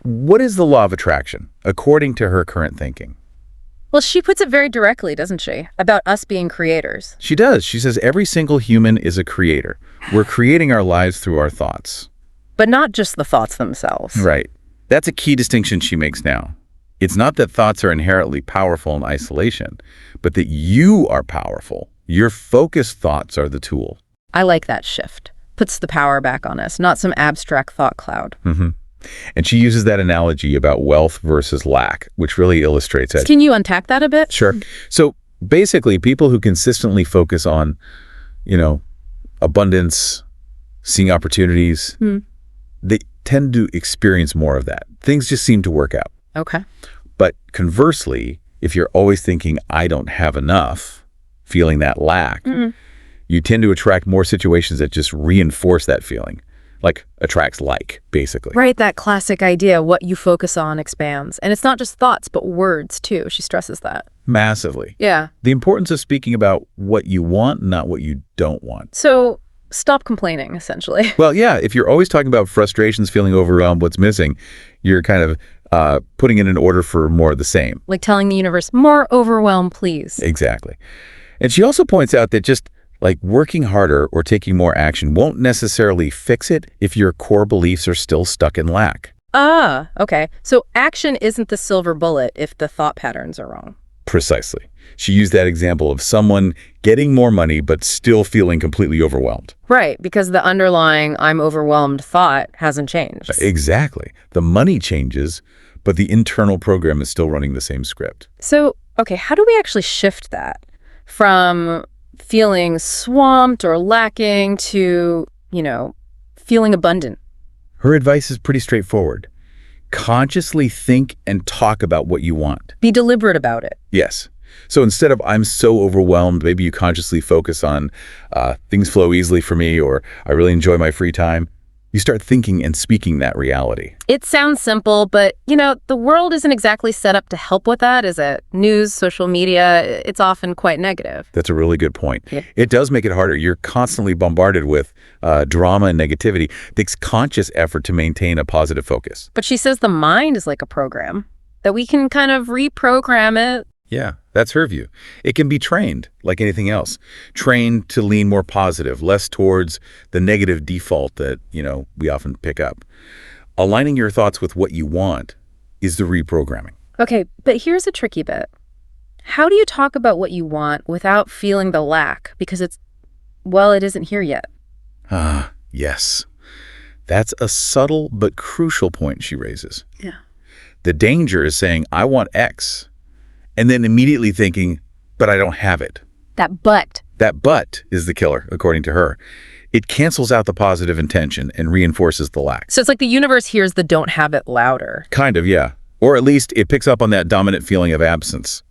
What is the law of attraction, according to her current thinking? Well, she puts it very directly, doesn't she? About us being creators. She does. She says every single human is a creator. We're creating our lives through our thoughts. But not just the thoughts themselves. Right. That's a key distinction she makes now. It's not that thoughts are inherently powerful in isolation, but that you are powerful. Your focused thoughts are the tool. I like that shift. Puts the power back on us, not some abstract thought cloud. And she uses that analogy about wealth versus lack, which really illustrates it. Can you unpack that a bit? Sure. So basically, people who consistently focus on, abundance, seeing opportunities, they tend to experience more of that. Things just seem to work out. Okay. But conversely, if you're always thinking, I don't have enough, feeling that lack, you tend to attract more situations that just reinforce that feeling. Like attracts like, basically. Right, that classic idea, what you focus on expands. And it's not just thoughts, but words, too. She stresses that. Massively. Yeah. The importance of speaking about what you want, not what you don't want. So stop complaining, essentially. Well, yeah, if you're always talking about frustrations, feeling overwhelmed, what's missing, you're kind of putting in an order for more of the same. Like telling the universe, more overwhelm, please. Exactly. And she also points out that just like working harder or taking more action won't necessarily fix it if your core beliefs are still stuck in lack. Ah, okay. So action isn't the silver bullet if the thought patterns are wrong. Precisely. She used that example of someone getting more money but still feeling completely overwhelmed. Right, because the underlying I'm overwhelmed thought hasn't changed. Exactly. The money changes, but the internal program is still running the same script. So, okay, how do we actually shift that from feeling swamped or lacking to, feeling abundant? Her advice is pretty straightforward. Consciously think and talk about what you want. Be deliberate about it. Yes. So instead of I'm so overwhelmed, maybe you consciously focus on things flow easily for me, or I really enjoy my free time. You start thinking and speaking that reality. It sounds simple, but, the world isn't exactly set up to help with that, is it? News, social media, it's often quite negative. That's a really good point. Yeah. It does make it harder. You're constantly bombarded with drama and negativity. It takes conscious effort to maintain a positive focus. But she says the mind is like a program, that we can kind of reprogram it. Yeah, that's her view. It can be trained like anything else. Trained to lean more positive, less towards the negative default that, we often pick up. Aligning your thoughts with what you want is the reprogramming. Okay, but here's a tricky bit. How do you talk about what you want without feeling the lack? Because it isn't here yet. Ah, yes. That's a subtle but crucial point she raises. Yeah. The danger is saying, I want X, and then immediately thinking, but I don't have it. That but is the killer, according to her. It cancels out the positive intention and reinforces the lack. So it's like the universe hears the don't have it louder. Kind of, yeah. Or at least it picks up on that dominant feeling of absence.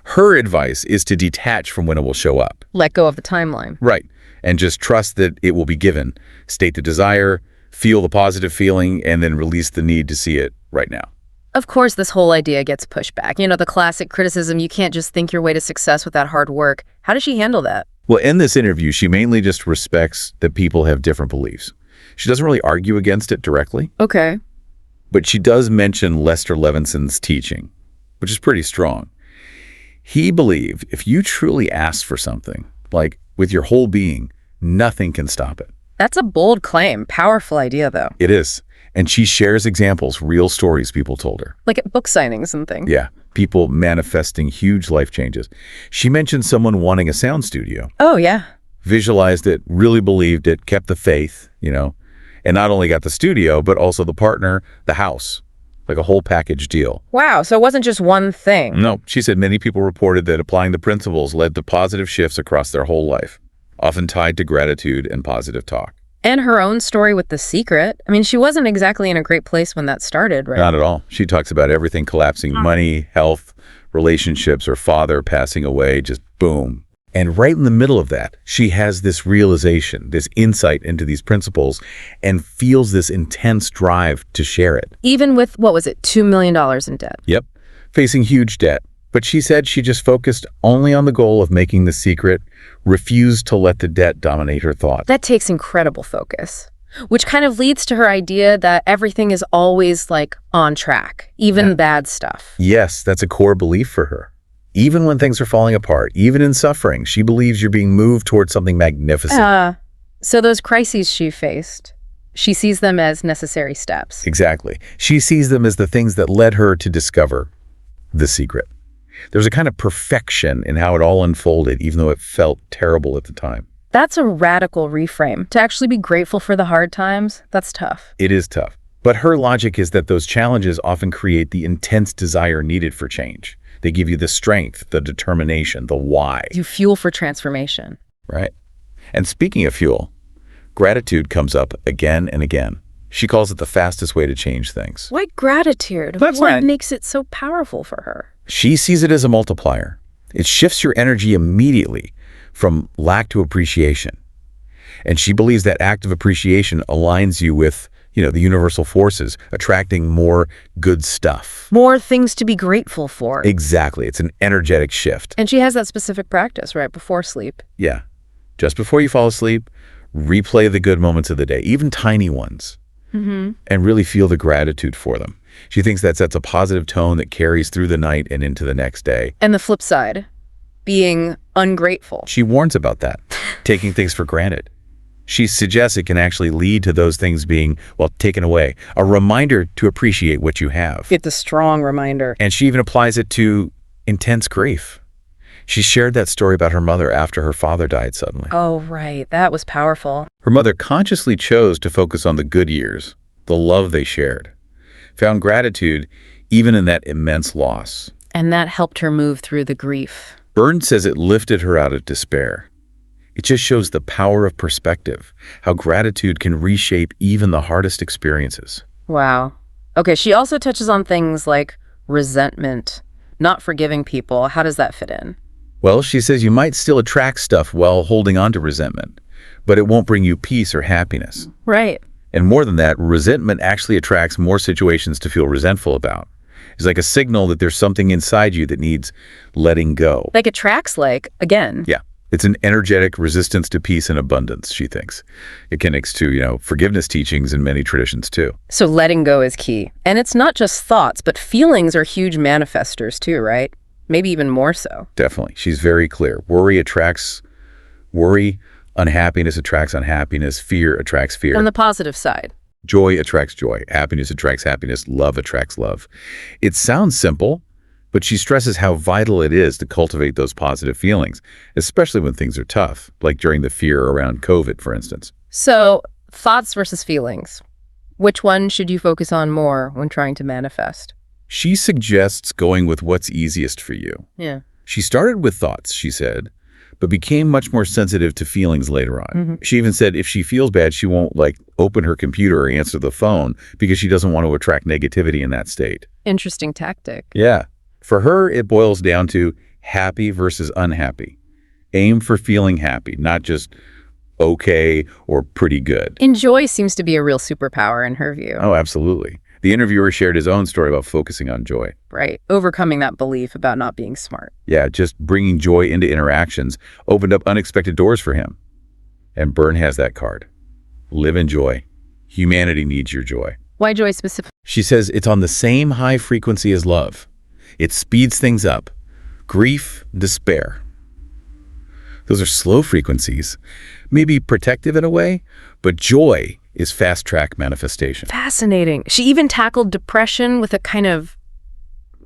Her advice is to detach from when it will show up. Let go of the timeline. Right. And just trust that it will be given. State the desire, feel the positive feeling, and then release the need to see it right now. Of course, this whole idea gets pushed back. The classic criticism, you can't just think your way to success without hard work. How does she handle that? Well, in this interview, she mainly just respects that people have different beliefs. She doesn't really argue against it directly. Okay. But she does mention Lester Levinson's teaching, which is pretty strong. He believed if you truly asked for something, like with your whole being, nothing can stop it. That's a bold claim. Powerful idea, though. It is. And she shares examples, real stories people told her. Like at book signings and things. Yeah, people manifesting huge life changes. She mentioned someone wanting a sound studio. Oh, yeah. Visualized it, really believed it, kept the faith, and not only got the studio, but also the partner, the house, like a whole package deal. Wow, so it wasn't just one thing. No, she said many people reported that applying the principles led to positive shifts across their whole life, often tied to gratitude and positive talk. And her own story with The Secret. I mean, she wasn't exactly in a great place when that started, right? Not at all. She talks about everything collapsing, money, health, relationships, her father passing away, just boom. And right in the middle of that, she has this realization, this insight into these principles, and feels this intense drive to share it. Even with, $2 million in debt? Yep, facing huge debt. But she said she just focused only on the goal of making The Secret, refused to let the debt dominate her thought. That takes incredible focus. Which kind of leads to her idea that everything is always like on track, even bad stuff. Yes, that's a core belief for her. Even when things are falling apart, even in suffering, she believes you're being moved towards something magnificent. So those crises she faced, she sees them as necessary steps. Exactly. She sees them as the things that led her to discover the secret. There's a kind of perfection in how it all unfolded, even though it felt terrible at the time. That's a radical reframe. To actually be grateful for the hard times, that's tough. It is tough. But her logic is that those challenges often create the intense desire needed for change. They give you the strength, the determination, the why. You fuel for transformation. Right. And speaking of fuel, gratitude comes up again and again. She calls it the fastest way to change things. Why gratitude? That's what right. makes it so powerful for her? She sees it as a multiplier. It shifts your energy immediately from lack to appreciation. And she believes that act of appreciation aligns you with, the universal forces, attracting more good stuff. More things to be grateful for. Exactly. It's an energetic shift. And she has that specific practice right before sleep. Yeah. Just before you fall asleep, replay the good moments of the day, even tiny ones, and really feel the gratitude for them. She thinks that sets a positive tone that carries through the night and into the next day. And the flip side, being ungrateful. She warns about that, taking things for granted. She suggests it can actually lead to those things being, taken away. A reminder to appreciate what you have. It's a strong reminder. And she even applies it to intense grief. She shared that story about her mother after her father died suddenly. Oh, right. That was powerful. Her mother consciously chose to focus on the good years, the love they shared, found gratitude even in that immense loss. And that helped her move through the grief. Byrne says it lifted her out of despair. It just shows the power of perspective, how gratitude can reshape even the hardest experiences. Wow. Okay, she also touches on things like resentment, not forgiving people. How does that fit in? Well, she says you might still attract stuff while holding on to resentment, but it won't bring you peace or happiness. Right. And more than that, resentment actually attracts more situations to feel resentful about. It's like a signal that there's something inside you that needs letting go. Like attracts again. Yeah. It's an energetic resistance to peace and abundance, she thinks. It connects to, forgiveness teachings in many traditions too. So letting go is key. And it's not just thoughts, but feelings are huge manifestors too, right? Maybe even more so. Definitely. She's very clear. Worry attracts worry. Unhappiness attracts unhappiness. Fear attracts fear. On the positive side. Joy attracts joy. Happiness attracts happiness. Love attracts love. It sounds simple, but she stresses how vital it is to cultivate those positive feelings, especially when things are tough, like during the fear around COVID, for instance. So, thoughts versus feelings. Which one should you focus on more when trying to manifest? She suggests going with what's easiest for you. Yeah. She started with thoughts, she said, but became much more sensitive to feelings later on. She even said if she feels bad, she won't open her computer or answer the phone because she doesn't want to attract negativity in that state. Interesting tactic. Yeah. For her, it boils down to happy versus unhappy. Aim for feeling happy, not just okay or pretty good. And joy seems to be a real superpower in her view. Oh, absolutely. The interviewer shared his own story about focusing on joy. Right. Overcoming that belief about not being smart. Yeah, just bringing joy into interactions opened up unexpected doors for him. And Byrne has that card. Live in joy. Humanity needs your joy. Why joy specifically? She says it's on the same high frequency as love. It speeds things up. Grief, despair. Those are slow frequencies, maybe protective in a way, but joy is fast-track manifestation. Fascinating. She even tackled depression with a kind of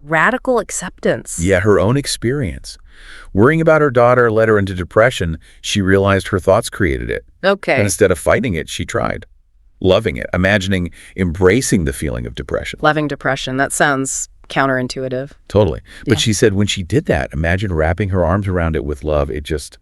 radical acceptance. Yeah, her own experience. Worrying about her daughter led her into depression. She realized her thoughts created it. Okay. And instead of fighting it, she tried. Loving it, imagining, embracing the feeling of depression. Loving depression. That sounds counterintuitive. Totally. But Yeah. she said when she did that, imagine wrapping her arms around it with love, it just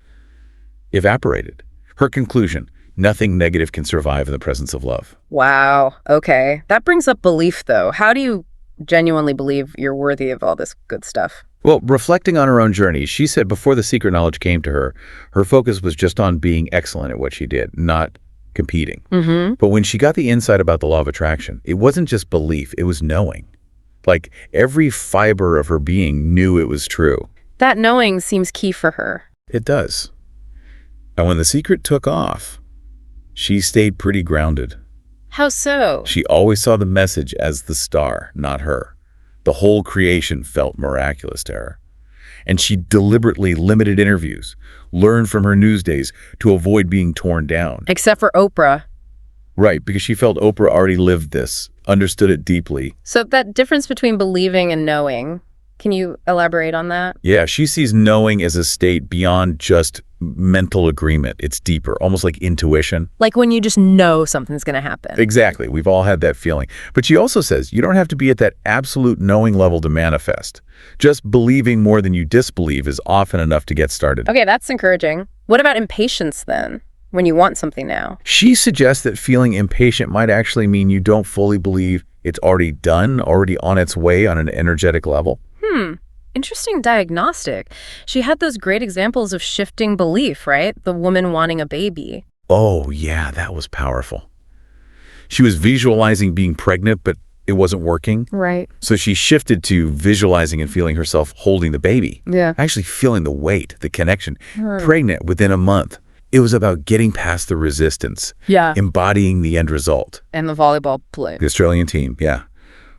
evaporated. Her conclusion, nothing negative can survive in the presence of love. Wow. Okay. That brings up belief, though. How do you genuinely believe you're worthy of all this good stuff? Well, reflecting on her own journey, she said before the secret knowledge came to her, her focus was just on being excellent at what she did, not competing. But when she got the insight about the law of attraction, it wasn't just belief, it was knowing. Like every fiber of her being knew it was true. That knowing seems key for her. It does. And when the secret took off, She stayed pretty grounded. How so? She always saw the message as the star, not her. The whole creation felt miraculous to her. And she deliberately limited interviews, learned from her news days to avoid being torn down. Except for Oprah. Right, because she felt Oprah already lived this, understood it deeply. So that difference between believing and knowing, can you elaborate on that? Yeah, she sees knowing as a state beyond just mental agreement. It's deeper, almost like intuition. Like when you just know something's going to happen. Exactly. We've all had that feeling. But she also says you don't have to be at that absolute knowing level to manifest. Just believing more than you disbelieve is often enough to get started. Okay, that's encouraging. What about impatience then, when you want something now? She suggests that feeling impatient might actually mean you don't fully believe it's already done, already on its way on an energetic level. Interesting diagnostic. She had those great examples of shifting belief, right? The woman wanting a baby. Oh, yeah, that was powerful. She was visualizing being pregnant, but it wasn't working. Right. So she shifted to visualizing and feeling herself holding the baby. Yeah. Actually feeling the weight, the connection. Pregnant within a month. It was about getting past the resistance. Yeah. Embodying the end result. And the volleyball play. The Australian team, yeah.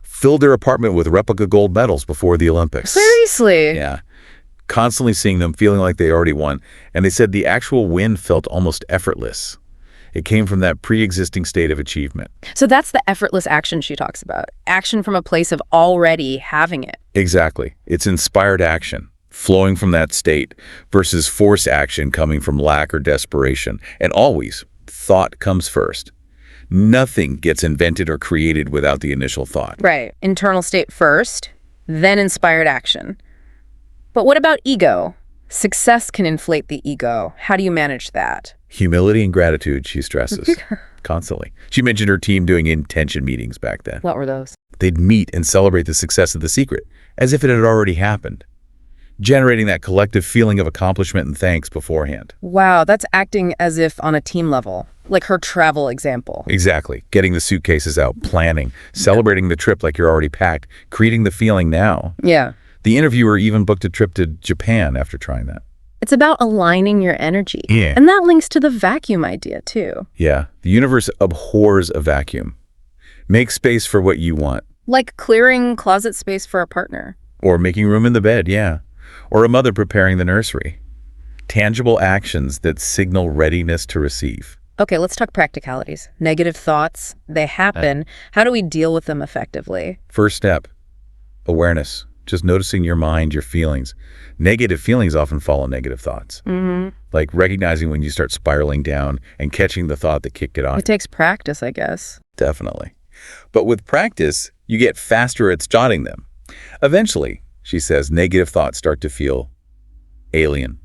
Filled their apartment with replica gold medals before the Olympics. Seriously? Yeah. Constantly seeing them, feeling like they already won. And they said the actual win felt almost effortless. It came from that pre-existing state of achievement. So that's the effortless action she talks about. Action from a place of already having it. Exactly. It's inspired action, flowing from that state, versus forced action coming from lack or desperation. And always, thought comes first. Nothing gets invented or created without the initial thought. Right. Internal state first, then inspired action. But what about ego? Success can inflate the ego. How do you manage that? Humility and gratitude, she stresses, constantly. She mentioned her team doing intention meetings back then. What were those? They'd meet and celebrate the success of the secret, as if it had already happened, generating that collective feeling of accomplishment and thanks beforehand. Wow, that's acting as if on a team level, like her travel example. Exactly. Getting the suitcases out, planning, celebrating the trip like you're already packed, creating the feeling now. Yeah. The interviewer even booked a trip to Japan after trying that. It's about aligning your energy. Yeah. And that links to the vacuum idea, too. Yeah. The universe abhors a vacuum. Make space for what you want. Like clearing closet space for a partner. Or making room in the bed, yeah. Or a mother preparing the nursery. Tangible actions that signal readiness to receive. Okay, let's talk practicalities. Negative thoughts, they happen. How do we deal with them effectively? First step, awareness. Just noticing your mind, your feelings. Negative feelings often follow negative thoughts. Like recognizing when you start spiraling down and catching the thought that kicked it off. It takes practice, I guess. Definitely. But with practice, you get faster at spotting them. Eventually, she says, negative thoughts start to feel alien,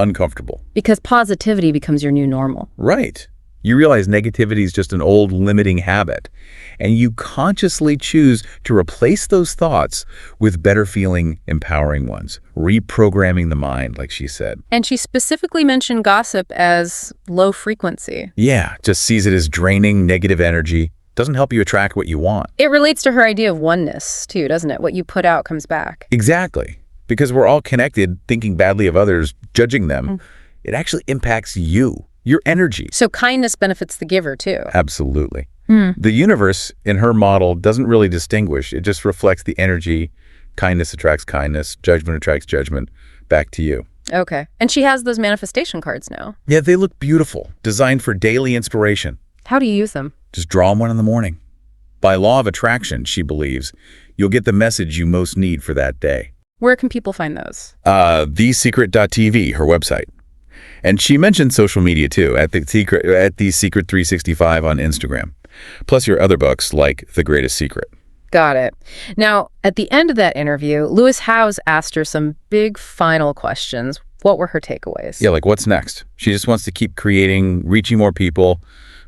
uncomfortable. Because positivity becomes your new normal. Right. You realize negativity is just an old limiting habit, and you consciously choose to replace those thoughts with better feeling, empowering ones, reprogramming the mind, like she said. And she specifically mentioned gossip as low frequency. Yeah, just sees it as draining negative energy. Doesn't help you attract what you want. It relates to her idea of oneness, too, doesn't it? What you put out comes back. Exactly. Because we're all connected, thinking badly of others, judging them. It actually impacts you. Your energy. So kindness benefits the giver, too. Absolutely. The universe, in her model, doesn't really distinguish. It just reflects the energy. Kindness attracts kindness. Judgment attracts judgment. Back to you. Okay. And she has those manifestation cards now. Yeah, they look beautiful. Designed for daily inspiration. How do you use them? Just draw them one in the morning. By law of attraction, she believes, you'll get the message you most need for that day. Where can people find those? TheSecret.tv, her website. And she mentioned social media too, at the Secret 365 on Instagram. Plus your other books like The Greatest Secret. Got it. Now, at the end of that interview, Lewis Howes asked her some big final questions. What were her takeaways? Yeah, like what's next? She just wants to keep creating, reaching more people,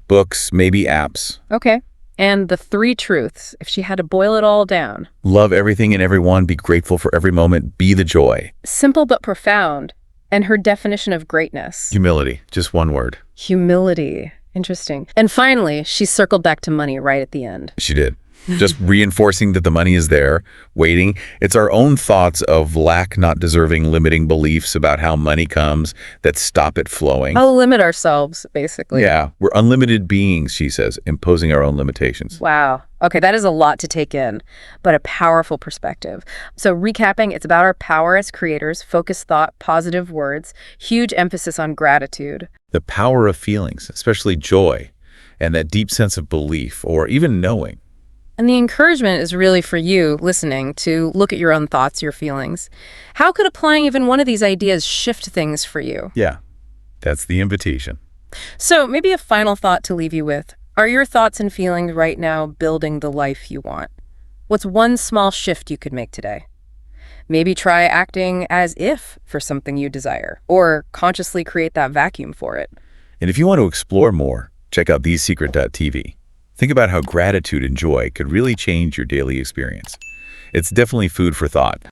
books, maybe apps. Okay. And the 3 truths, if she had to boil it all down. Love everything and everyone, be grateful for every moment, be the joy. Simple but profound. And her definition of greatness. Humility, just one word. Humility. Interesting. And finally, she circled back to money right at the end. She did. just reinforcing that the money is there, waiting. It's our own thoughts of lack, not deserving, limiting beliefs about how money comes that stop it flowing. I'll limit ourselves, basically. Yeah, we're unlimited beings, she says, imposing our own limitations. Wow. Okay, that is a lot to take in, but a powerful perspective. So recapping, it's about our power as creators, focused thought, positive words, huge emphasis on gratitude. The power of feelings, especially joy, and that deep sense of belief or even knowing. And the encouragement is really for you, listening, to look at your own thoughts, your feelings. How could applying even one of these ideas shift things for you? Yeah, that's the invitation. So maybe a final thought to leave you with. Are your thoughts and feelings right now building the life you want? What's one small shift you could make today? Maybe try acting as if for something you desire, or consciously create that vacuum for it. And if you want to explore more, check out thesecret.tv. Think about how gratitude and joy could really change your daily experience. It's definitely food for thought.